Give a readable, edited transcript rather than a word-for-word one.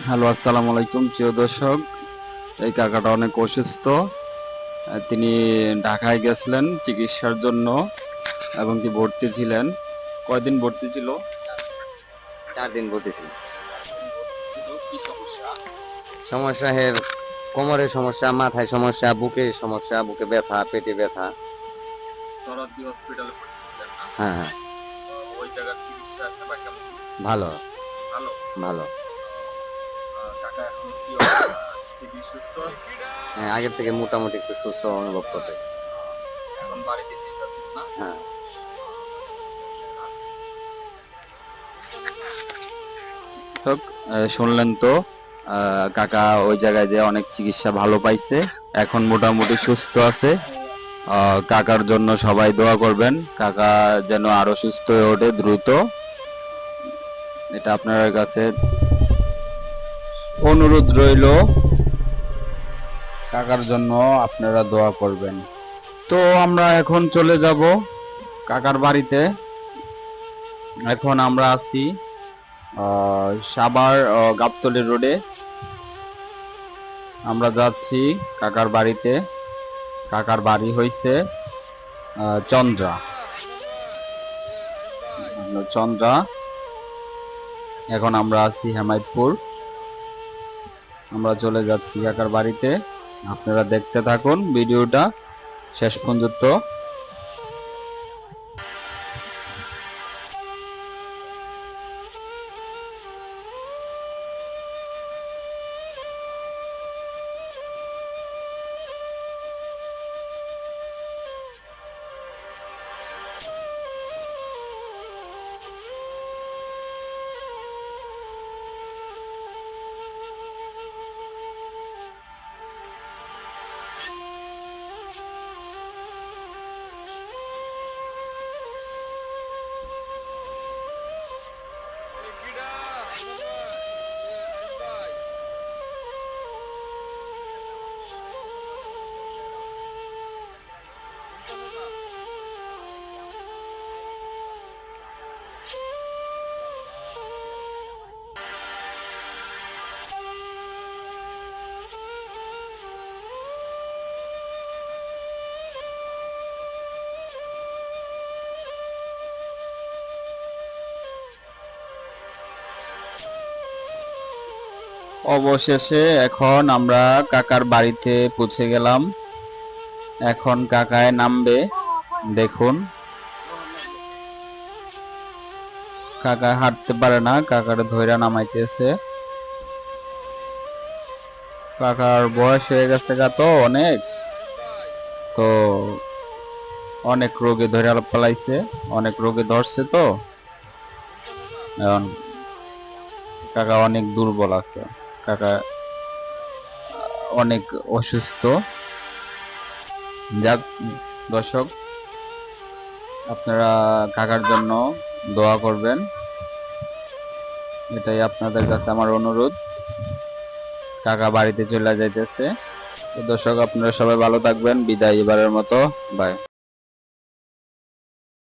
Hello, আসসালামু আলাইকুম প্রিয় দর্শক। এই কাকাটা অনেক অসুস্থ। তিনি ঢাকায় গেছিলেন চিকিৎসার জন্য এবং কি ভর্তি ছিলেন। কয়দিন ভর্তি ছিল? 4 দিন ভর্তি ছিল। 4 দিন ভর্তি ছিল। কি সমস্যা? সমস্যা কোমরের সমস্যা, মাথায় সমস্যা, বুকে সমস্যা, বুকে ব্যথা, পেটে ব্যথা। সরাদ্দি হসপিটালে ভর্তি ছিলেন না? হ্যাঁ, হ্যাঁ। ওই জায়গার চিকিৎসা সেবা কেমন? ভালো, ভালো। ভালো। কাকা এখন কি অবস্থা? তিনি সুস্থ? হ্যাঁ, আগের থেকে মোটামুটি একটু সুস্থ অনুভব করতেছি। এখন বাড়িতে নিয়ে যাচ্ছেন না? হ্যাঁ। দর্শক, শুনলেন তো, কাকা ওই জায়গায় যে অনেক চিকিৎসা ভালো পাইছে, এখন মোটামুটি সুস্থ আছে। কাকার জন্য সবাই দোয়া করবেন, কাকা যেন আরো সুস্থ হয়ে ওঠে দ্রুত। এটা আপনার কাছে অনুরোধ রইল, কাকার জন্য আপনারা দোয়া করবেন। তো আমরা এখন চলে যাব কাকার বাড়িতে। এখন আমরা আছি সাভার গাবতলী রোডে। আমরা যাচ্ছি কাকার বাড়িতে। কাকার বাড়ি হইছে চন্দ্রা। চন্দ্রা। এখন আমরা আছি হেমায়তপুর। আমরা চলে যাচ্ছি কাকার বাড়িতে। আপনারা দেখতে থাকুন ভিডিওটা শেষ পর্যন্ত। অবশেষে এখন আমরা কাকার বাড়িতে পৌঁছে গেলাম। এখন কাকায় নামবে, দেখুন। কাকা হাঁটতে পারে না, কাকার ধইরা নামাইতেছে। কাকার বয়স হয়ে গেছে গা, তো অনেক, তো অনেক রোগে ধরে পালাইছে, অনেক রোগে ধরছে। তো এখন কাকা অনেক দুর্বল আছে, কাকা অনেক অসুস্থ। যাক দর্শক, আপনারা কাকার জন্য দোয়া করবেন, এটাই আপনাদের কাছে আমার অনুরোধ। কাকা বাড়িতে চলে যাইতেছে। তো দর্শক, আপনারা সবাই ভালো থাকবেন। বিদায় এবারের মতো। বাই।